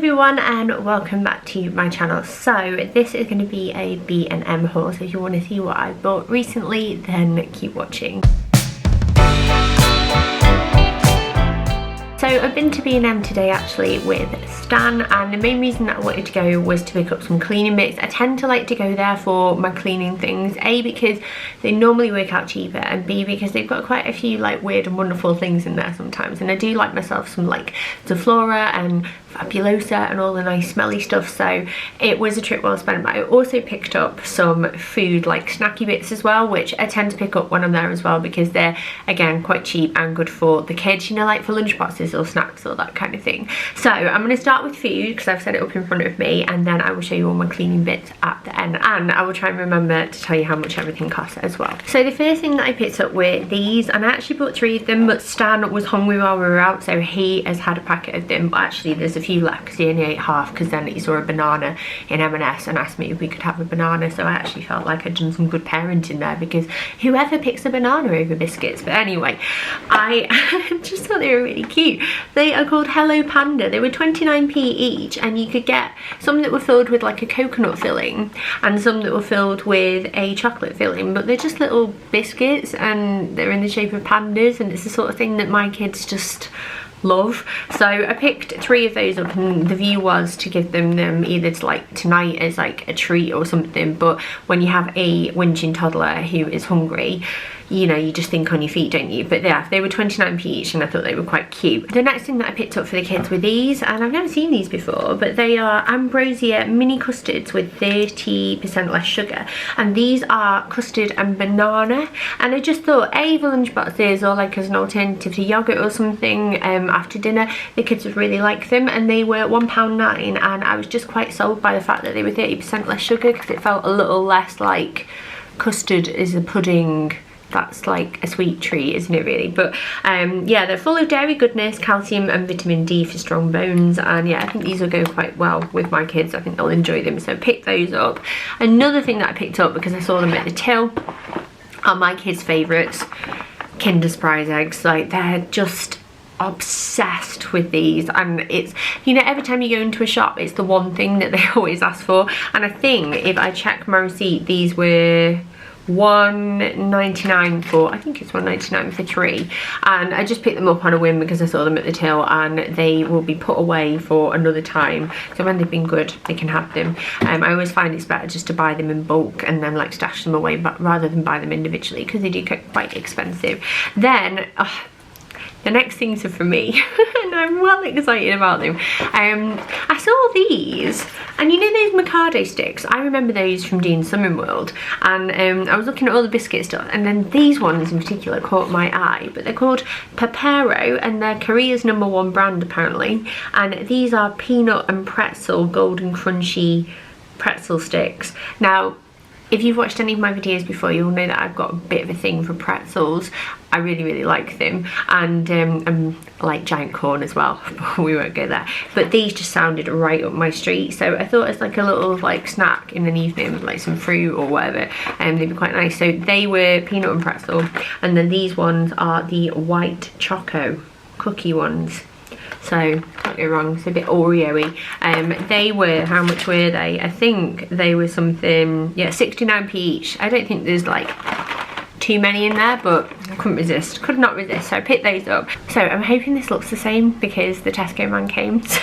everyone and welcome back to my channel. So this is going to be a B&M haul, so if you want to see what I bought recently then keep watching. So I've been to B&M today actually with Stan, and the main reason that I wanted to go was to pick up some cleaning bits. I tend to like to go there for my cleaning things, A, because they normally work out cheaper, and B, because they've got quite a few like weird and wonderful things in there sometimes, and I do like myself some like Zaflora and Fabulosa and all the nice smelly stuff, so it was a trip well spent. But I also picked up some food, like snacky bits as well, which I tend to pick up when I'm there as well because they're again quite cheap and good for the kids, you know, like for lunch boxes or snacks or that kind of thing. So I'm going to start with food because I've set it up in front of me, and then I will show you all my cleaning bits at the end, and I will try and remember to tell you how much everything costs as well. So the first thing that I picked up were these, and I actually bought 3 of them, but Stan was hungry while we were out, so he has had a packet of them, but actually there's a few left because he only ate half, because then he saw a banana in M&S and asked me if we could have a banana. So I actually felt like I'd done some good parenting there, because whoever picks a banana over biscuits. But anyway, I just thought they were really cute. They are called Hello Panda. They were 29p each, and you could get some that were filled with like a coconut filling and some that were filled with a chocolate filling, but they're just little biscuits and they're in the shape of pandas, and it's the sort of thing that my kids just love. So I picked 3 of those up, and the view was to give them either to like tonight as like a treat or something, but when you have a whinging toddler who is hungry, you know, you just think on your feet, don't you? But yeah, they were 29p each, and I thought they were quite cute. The next thing that I picked up for the kids were these, and I've never seen these before, but they are Ambrosia mini custards with 30% less sugar, and these are custard and banana. And I just thought, A, for lunchboxes or like as an alternative to yogurt or something after dinner, the kids would really like them, and they were £1.09, and I was just quite sold by the fact that they were 30% less sugar, because it felt a little less like custard is a pudding that's like a sweet treat, isn't it really? But yeah, they're full of dairy goodness, calcium and vitamin D for strong bones, and yeah, I think these will go quite well with my kids. I think they'll enjoy them, so pick those up. Another thing that I picked up because I saw them at the till are my kids' favourites, Kinder Surprise eggs. Like, they're just obsessed with these, and it's, you know, every time you go into a shop it's the one thing that they always ask for. And I think if I check my receipt, these were £1.99 for, I think it's £1.99 for 3, and I just picked them up on a whim because I saw them at the till, and they will be put away for another time, so when they've been good they can have them. I always find it's better just to buy them in bulk and then like stash them away, but rather than buy them individually, because they do get quite expensive. Then the next things are for me and I'm well excited about them. I saw these, and you know those Mikado sticks? I remember those from doing Summer World, and I was looking at all the biscuit stuff, and then these ones in particular caught my eye, but they're called Pepero, and they're Korea's #1 brand apparently, and these are peanut and pretzel golden crunchy pretzel sticks. Now, if you've watched any of my videos before, you'll know that I've got a bit of a thing for pretzels. I really like them, and I like giant corn as well. We won't go there, but these just sounded right up my street, so I thought it's like a little like snack in an evening with like some fruit or whatever, and they'd be quite nice. So they were peanut and pretzel, and then these ones are the white choco cookie ones. So, don't go wrong, it's a bit Oreo-y. They were, how much were they? I think they were something, yeah, 69p each. I don't think there's like too many in there, but I could not resist, so I picked those up. So I'm hoping this looks the same because the Tesco man came, so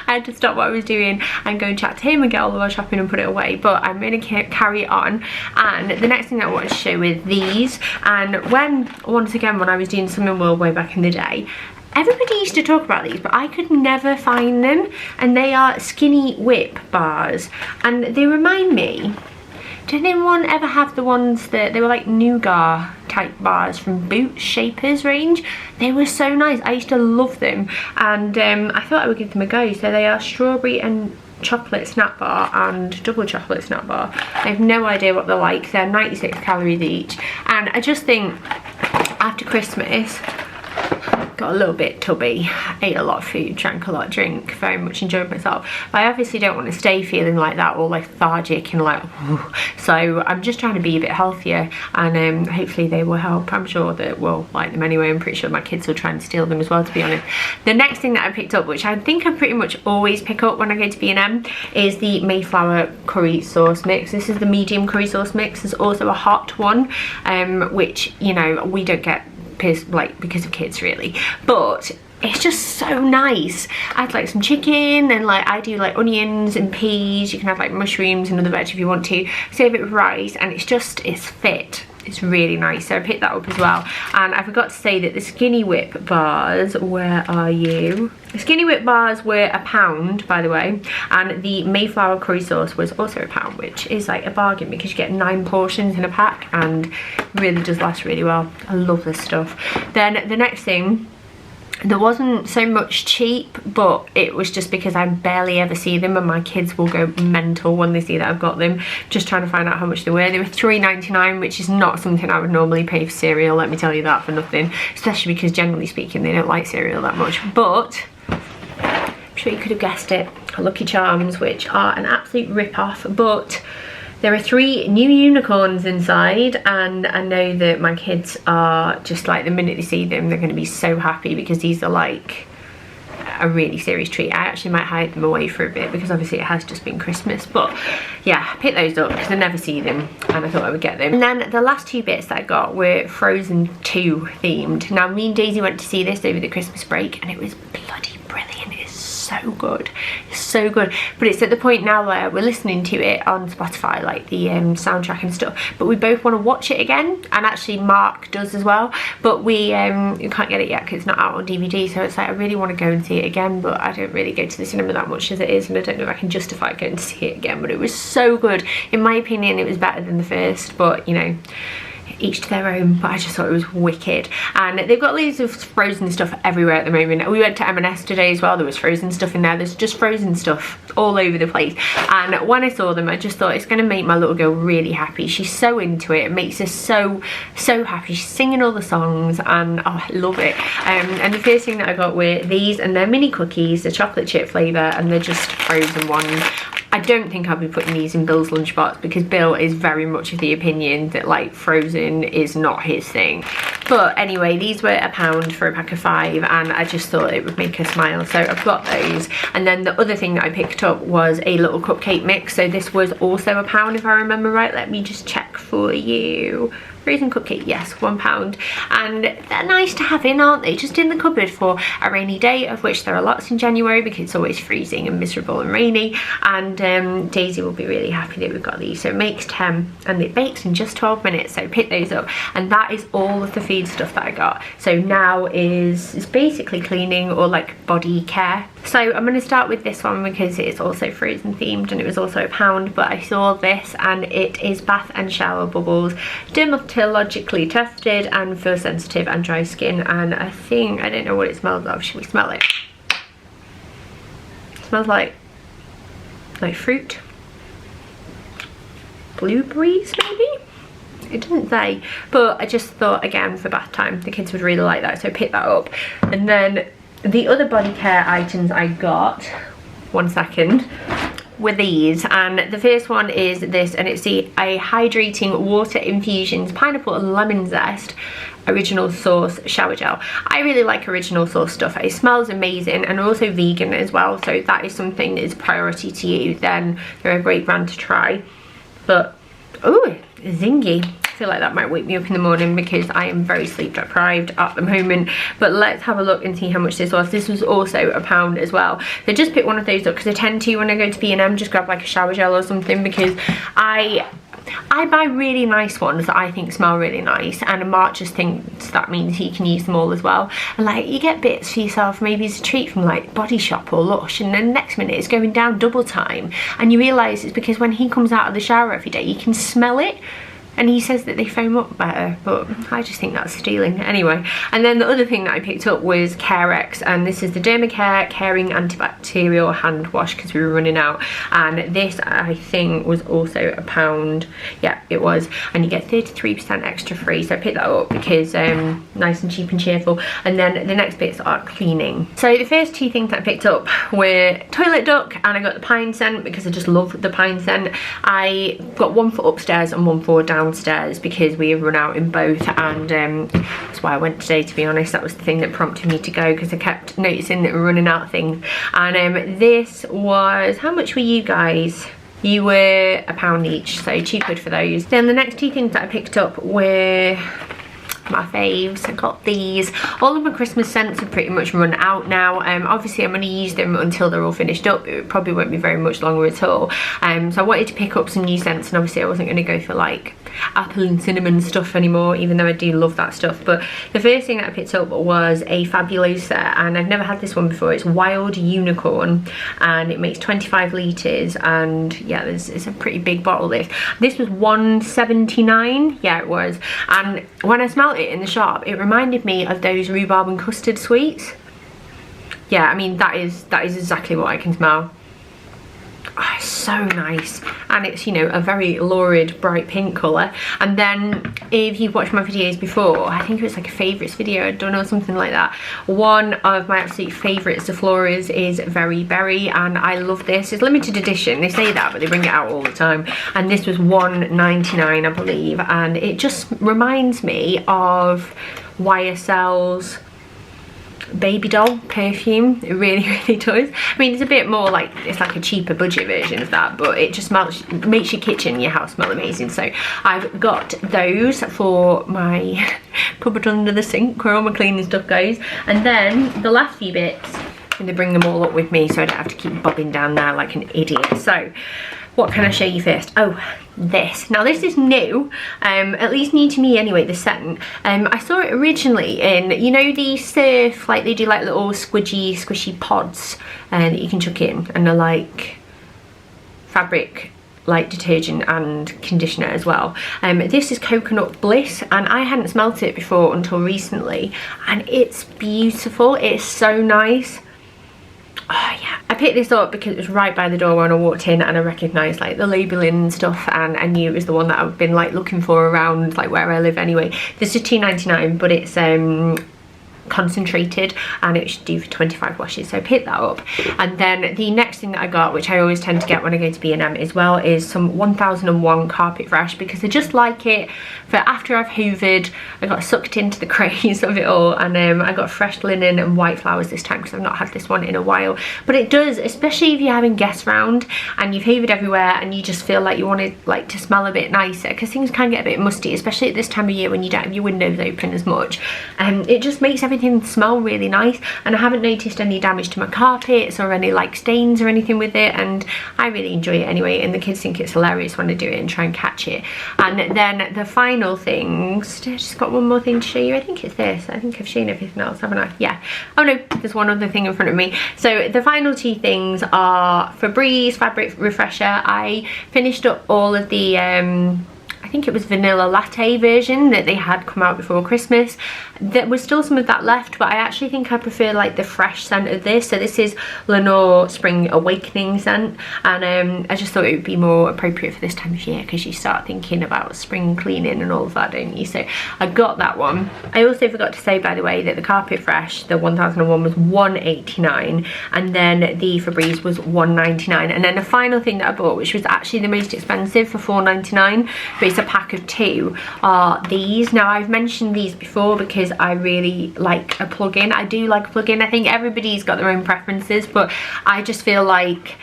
I had to stop what I was doing and go and chat to him and get all of our shopping and put it away, but I'm going to carry it on. And the next thing that I wanted to show is these, and once again when I was doing Summer World way back in the day, everybody used to talk about these, but I could never find them, and they are Skinny Whip bars, and they remind me, did anyone ever have the ones that they were like nougat type bars from Boots Shapers range? They were so nice, I used to love them, and I thought I would give them a go. So they are strawberry and chocolate snack bar and double chocolate snack bar. I have no idea what they're like. They're 96 calories each, and I just think after Christmas got a little bit tubby, ate a lot of food, drank a lot of drink, very much enjoyed myself. But I obviously don't want to stay feeling like that, all lethargic and like, so I'm just trying to be a bit healthier, and hopefully they will help. I'm sure that we'll like them anyway. I'm pretty sure my kids will try and steal them as well, to be honest. The next thing that I picked up, which I think I pretty much always pick up when I go to B&M, is the Mayflower curry sauce mix. This is the medium curry sauce mix. There's also a hot one, which, you know, we don't get like because of kids really, but it's just so nice. I had like some chicken, and like I do like onions and peas. You can have like mushrooms and other veg if you want to. Serve it with rice, and it's fit. It's really nice, so I picked that up as well. And I forgot to say that the Skinny Whip bars, where are you? The Skinny Whip bars were £1, by the way, and the Mayflower curry sauce was also £1, which is like a bargain because you get 9 portions in a pack and really does last really well. I love this stuff. Then the next thing, there wasn't so much cheap, but it was just because I barely ever see them, and my kids will go mental when they see that I've got them. Just trying to find out how much they were. They were £3.99, which is not something I would normally pay for cereal, let me tell you that for nothing, especially because generally speaking they don't like cereal that much. But I'm sure you could have guessed it, Lucky Charms, which are an absolute rip-off, but there are 3 new unicorns inside, and I know that my kids are just like, the minute they see them, they're going to be so happy because these are like a really serious treat. I actually might hide them away for a bit because obviously it has just been Christmas, but yeah, I picked those up because I never see them and I thought I would get them. And then the last 2 bits that I got were Frozen 2 themed. Now me and Daisy went to see this over the Christmas break and it was bloody brilliant. It's so good, it's so good. But it's at the point now where we're listening to it on Spotify, like the soundtrack and stuff, but we both want to watch it again, and actually Mark does as well, but we can't get it yet because it's not out on DVD. So it's like I really want to go and see it again, but I don't really go to the cinema that much as it is, and I don't know if I can justify going to see it again. But it was so good. In my opinion, it was better than the first, but you know, each to their own. But I just thought it was wicked, and they've got loads of Frozen stuff everywhere at the moment. We went to M&S today as well. There was Frozen stuff in there. There's just Frozen stuff all over the place, and when I saw them I just thought it's going to make my little girl really happy. She's so into it. It makes her so happy. She's singing all the songs, and oh, I love it. And the first thing that I got were these, and they're mini cookies, the chocolate chip flavour, and they're just Frozen ones. I don't think I'll be putting these in Bill's lunchbox because Bill is very much of the opinion that like Frozen is not his thing. But anyway, these were £1 for a pack of 5, and I just thought it would make her smile, so I've got those. And then the other thing that I picked up was a little cupcake mix. So this was also £1 if I remember right. Let me just check for you. Frozen cupcake, yes, £1, and they're nice to have in, aren't they? Just in the cupboard for a rainy day, of which there are lots in January because it's always freezing and miserable and rainy. And Daisy will be really happy that we've got these. So it makes 10 and it bakes in just 12 minutes, so pick those up. And that is all of the feed stuff that I got. So now is basically cleaning or like body care. So I'm going to start with this one because it's also Frozen themed and it was also £1, but I saw this and it is bath and shower bubbles, dermatologically tested and for sensitive and dry skin. And I think, I don't know what it smells of. Should we smell it? It smells like fruit, blueberries maybe? It doesn't say, but I just thought again for bath time the kids would really like that, so I picked that up. And then the other body care items I got, one second, were these. And the first one is this, and it's a hydrating water infusions pineapple and lemon zest original source shower gel. I really like original source stuff. It smells amazing, and also vegan as well, so that is something that is priority to you, then they're a great brand to try. But oh, zingy. I feel like that might wake me up in the morning because I am very sleep deprived at the moment. But let's have a look and see how much this was. This was also £1 as well. So just pick one of those up because I tend to, when I go to B&M, just grab like a shower gel or something, because I buy really nice ones that I think smell really nice, and Mark just thinks that means he can use them all as well. And like, you get bits for yourself, maybe it's a treat from like Body Shop or Lush, and then next minute it's going down double time, and you realise it's because when he comes out of the shower every day, you can smell it. and he says that they foam up better, but I just think that's stealing anyway. And then the other thing that I picked up was Carex, and this is the Dermacare Caring Antibacterial Hand Wash because we were running out, and this I think was also £1. Yeah, it was, and you get 33% extra free, so I picked that up because nice and cheap and cheerful. And then the next bits are cleaning. So the first two things that I picked up were toilet duck, and I got the pine scent because I just love the pine scent. I got one for upstairs and one for downstairs because we have run out in both, and that's why I went today, to be honest. That was the thing that prompted me to go, because I kept noticing that we were running out of things. And this was, how much were you guys? You were £1 each, so £2 for those. Then the next two things that I picked up were my faves. I got these. All of my Christmas scents have pretty much run out now. Obviously I'm going to use them until they're all finished up. It probably won't be very much longer at all. So I wanted to pick up some new scents, and obviously I wasn't going to go for like apple and cinnamon stuff anymore, even though I do love that stuff. But the first thing that I picked up was a Fabulosa, and I've never had this one before. It's Wild Unicorn, and it makes 25 litres, and yeah, it's a pretty big bottle. This was £1.79. Yeah, it was. And when I smelled it in the shop, it reminded me of those rhubarb and custard sweets. Yeah, I mean, that is exactly what I can smell. Oh, it's so nice, and it's, you know, a very lurid bright pink colour. And then if you've watched my videos before, I think it was like a favourites video I'd done or something like that, one of my absolute favourites, the Floras, is Very Berry, and I love this. It's limited edition, they say that, but they bring it out all the time, and this was £1.99 I believe, and it just reminds me of YSL's baby doll perfume. It really does. I mean, it's a bit more like, it's like a cheaper budget version of that, but it just makes your kitchen, your house smell amazing. So I've got those for my cupboard under the sink where all my cleaning stuff goes. And then the last few bits, I'm gonna bring them all up with me so I don't have to keep bobbing down there like an idiot. So what can I show you first? Oh, this. Now this is new, at least new to me anyway, the scent. I saw it originally in, you know, the Surf, like they do like little squishy pods that you can chuck in, and they're like fabric like detergent and conditioner as well. This is Coconut Bliss, and I hadn't smelt it before until recently, and it's beautiful. It's so nice. Oh yeah, I picked this up because it was right by the door when I walked in, and I recognised like the labelling and stuff, and I knew it was the one that I've been like looking for around like where I live anyway. This is £2.99, but it's concentrated, and it should do for 25 washes, so I picked that up. And then the next thing that I got, which I always tend to get when I go to B&M as well, is some 1001 Carpet Fresh, because I just like it for after I've hoovered. I got sucked into the craze of it all, and I got fresh linen and white flowers this time because I've not had this one in a while. But it does, especially if you're having guests round and you've hoovered everywhere and you just feel like you want it like to smell a bit nicer, because things can get a bit musty, especially at this time of year when you don't have your windows open as much, and it just makes everything smell really nice. And I haven't noticed any damage to my carpets or any like stains or anything with it, and I really enjoy it anyway, and the kids think it's hilarious when I do it and try and catch it. And then the final things, I just got one more thing to show you. I think it's this. I think I've shown everything else, haven't I? Yeah. Oh no, there's one other thing in front of me. So the final two things are Febreze Fabric Refresher. I finished up all of the I think it was vanilla latte version that they had come out before Christmas. There was still some of that left, but I actually think I prefer like the fresh scent of this. So this is Lenore Spring Awakening scent, and I just thought it would be more appropriate for this time of year, because you start thinking about spring cleaning and all of that, don't you? So I got that one. I also forgot to say, by the way, that the Carpet Fresh, the 1001, was £1.89, and then the Febreze was £1.99. And then the final thing that I bought, which was actually the most expensive, for £4.99, but it's a pack of 2, are these. Now I've mentioned these before because I really like a plug-in. I do like a plug-in. I think everybody's got their own preferences, but I just feel like,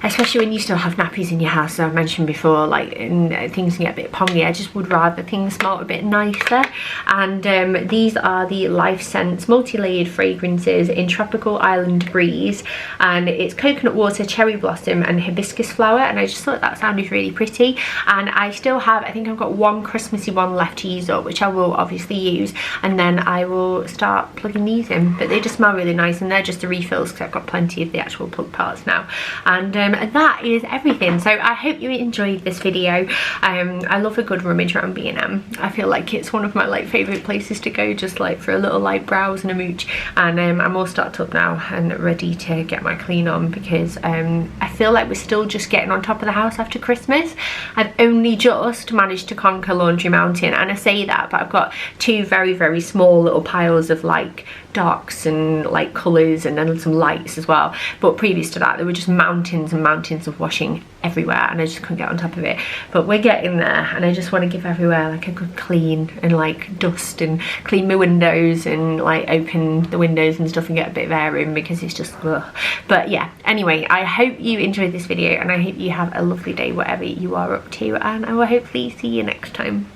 especially when you still have nappies in your house, as I've mentioned before, like, and things can get a bit pongy, I just would rather things smell a bit nicer. And these are the Life Scents multi-layered fragrances in Tropical Island Breeze, and it's coconut water, cherry blossom and hibiscus flower, and I just thought that sounded really pretty. And I still have, I think I've got one Christmassy one left to use up, which I will obviously use, and then I will start plugging these in. But they just smell really nice, and they're just the refills because I've got plenty of the actual plug parts now. And that is everything. So I hope you enjoyed this video. I love a good rummage around B&M. I feel like it's one of my like favourite places to go, just like for a little like browse and a mooch. And I'm all stocked up now and ready to get my clean on, because I feel like we're still just getting on top of the house after Christmas. I've only just managed to conquer Laundry Mountain, and I say that, but I've got two very, very small little piles of like darks and like colours and then some lights as well. But previous to that, there were just mountains and mountains of washing everywhere, and I just couldn't get on top of it. But we're getting there, and I just want to give everywhere like a good clean and like dust, and clean my windows and like open the windows and stuff and get a bit of air in, because it's just ugh. But yeah, anyway, I hope you enjoyed this video, and I hope you have a lovely day whatever you are up to, and I will hopefully see you next time.